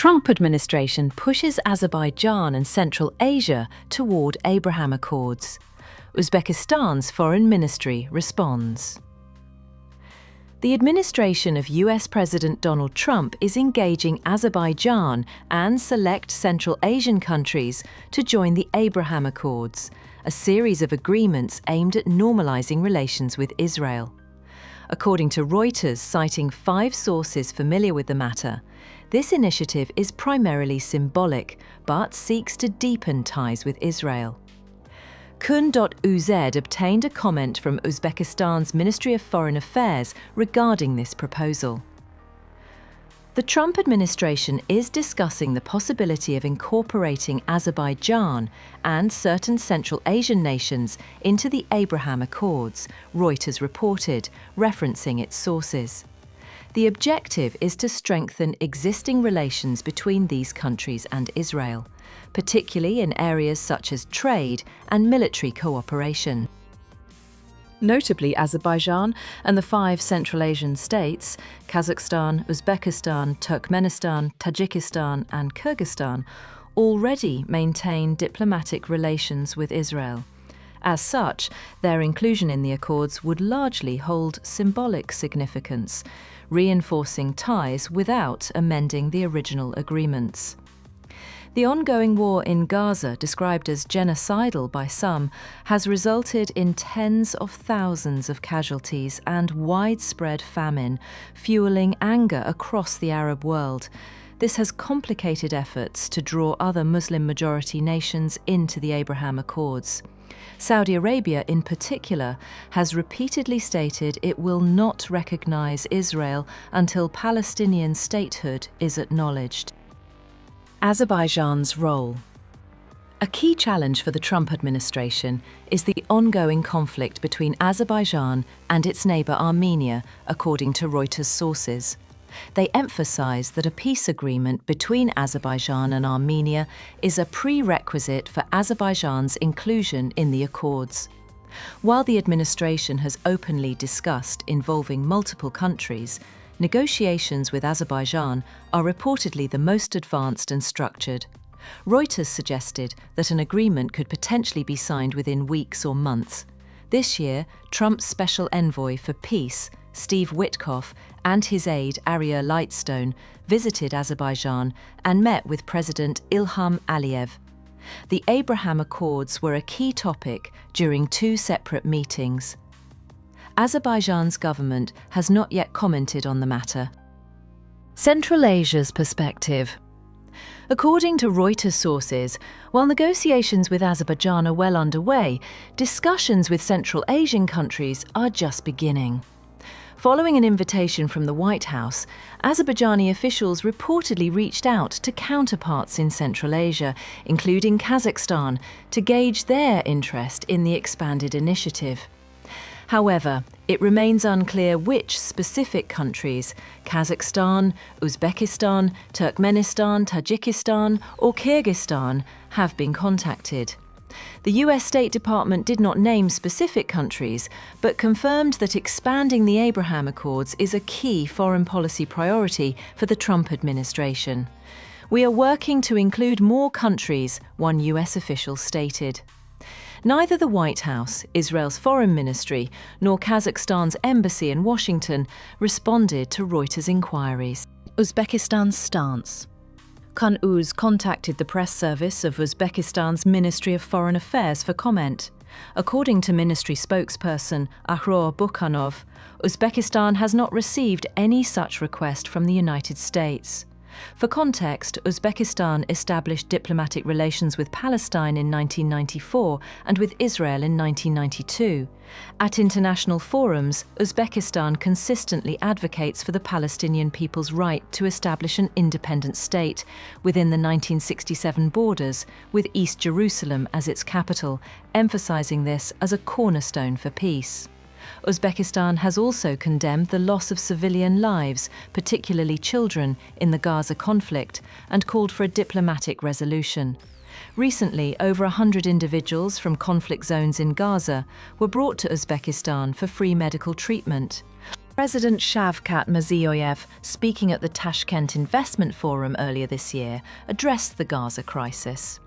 Trump administration pushes Azerbaijan and Central Asia toward Abraham Accords. Uzbekistan's foreign ministry responds. The administration of US President Donald Trump is engaging Azerbaijan and select Central Asian countries to join the Abraham Accords, a series of agreements aimed at normalizing relations with Israel. According to Reuters, citing 5 sources familiar with the matter, this initiative is primarily symbolic, but seeks to deepen ties with Israel. Kun.uz obtained a comment from Uzbekistan's Ministry of Foreign Affairs regarding this proposal. The Trump administration is discussing the possibility of incorporating Azerbaijan and certain Central Asian nations into the Abraham Accords, Reuters reported, referencing its sources. The objective is to strengthen existing relations between these countries and Israel, particularly in areas such as trade and military cooperation. Notably, Azerbaijan and the 5 Central Asian states, Kazakhstan, Uzbekistan, Turkmenistan, Tajikistan and Kyrgyzstan, already maintain diplomatic relations with Israel. As such, their inclusion in the accords would largely hold symbolic significance, reinforcing ties without amending the original agreements. The ongoing war in Gaza, described as genocidal by some, has resulted in tens of thousands of casualties and widespread famine, fueling anger across the Arab world. This has complicated efforts to draw other Muslim-majority nations into the Abraham Accords. Saudi Arabia, in particular, has repeatedly stated it will not recognize Israel until Palestinian statehood is acknowledged. Azerbaijan's role. A key challenge for the Trump administration is the ongoing conflict between Azerbaijan and its neighbor Armenia, according to Reuters sources. They emphasize that a peace agreement between Azerbaijan and Armenia is a prerequisite for Azerbaijan's inclusion in the accords. While the administration has openly discussed involving multiple countries, negotiations with Azerbaijan are reportedly the most advanced and structured. Reuters suggested that an agreement could potentially be signed within weeks or months. This year, Trump's special envoy for peace, Steve Witkoff, and his aide, Arya Lightstone, visited Azerbaijan and met with President Ilham Aliyev. The Abraham Accords were a key topic during 2 separate meetings. Azerbaijan's government has not yet commented on the matter. Central Asia's perspective. According to Reuters sources, while negotiations with Azerbaijan are well underway, discussions with Central Asian countries are just beginning. Following an invitation from the White House, Azerbaijani officials reportedly reached out to counterparts in Central Asia, including Kazakhstan, to gauge their interest in the expanded initiative. However, it remains unclear which specific countries, Kazakhstan, Uzbekistan, Turkmenistan, Tajikistan or Kyrgyzstan, have been contacted. The US State Department did not name specific countries, but confirmed that expanding the Abraham Accords is a key foreign policy priority for the Trump administration. "We are working to include more countries," one US official stated. Neither the White House, Israel's foreign ministry, nor Kazakhstan's embassy in Washington responded to Reuters' inquiries. Uzbekistan's stance. Kun.uz contacted the press service of Uzbekistan's Ministry of Foreign Affairs for comment. According to ministry spokesperson Ahror Bukhanov, Uzbekistan has not received any such request from the United States. For context, Uzbekistan established diplomatic relations with Palestine in 1994 and with Israel in 1992. At international forums, Uzbekistan consistently advocates for the Palestinian people's right to establish an independent state within the 1967 borders, with East Jerusalem as its capital, emphasizing this as a cornerstone for peace. Uzbekistan has also condemned the loss of civilian lives, particularly children, in the Gaza conflict, and called for a diplomatic resolution. Recently, over 100 individuals from conflict zones in Gaza were brought to Uzbekistan for free medical treatment. President Shavkat Mirziyoyev, speaking at the Tashkent Investment Forum earlier this year, addressed the Gaza crisis.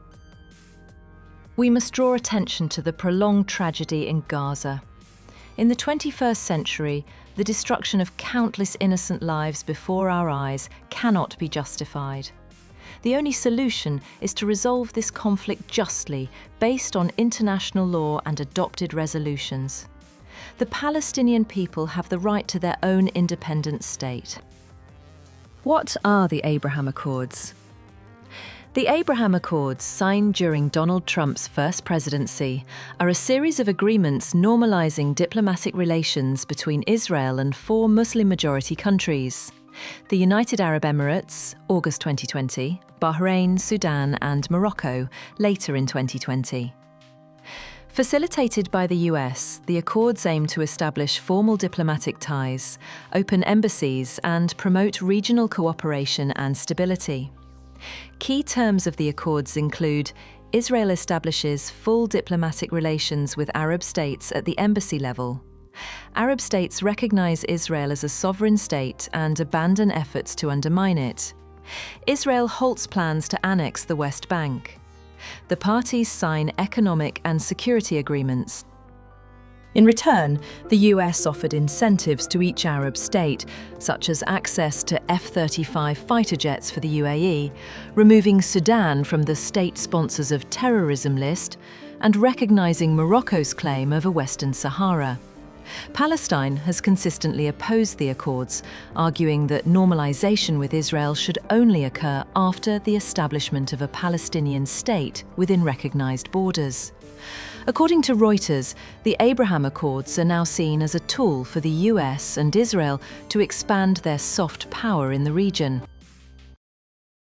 We must draw attention to the prolonged tragedy in Gaza. In the 21st century, the destruction of countless innocent lives before our eyes cannot be justified. The only solution is to resolve this conflict justly, based on international law and adopted resolutions. The Palestinian people have the right to their own independent state. What are the Abraham Accords? The Abraham Accords, signed during Donald Trump's first presidency, are a series of agreements normalizing diplomatic relations between Israel and 4 Muslim-majority countries: the United Arab Emirates, August 2020, Bahrain, Sudan and Morocco, later in 2020. Facilitated by the US, the accords aim to establish formal diplomatic ties, open embassies and promote regional cooperation and stability. Key terms of the accords include: Israel establishes full diplomatic relations with Arab states at the embassy level. Arab states recognize Israel as a sovereign state and abandon efforts to undermine it. Israel halts plans to annex the West Bank. The parties sign economic and security agreements. In return, the US offered incentives to each Arab state, such as access to F-35 fighter jets for the UAE, removing Sudan from the state sponsors of terrorism list, and recognizing Morocco's claim over Western Sahara. Palestine has consistently opposed the accords, arguing that normalization with Israel should only occur after the establishment of a Palestinian state within recognized borders. According to Reuters, the Abraham Accords are now seen as a tool for the US and Israel to expand their soft power in the region.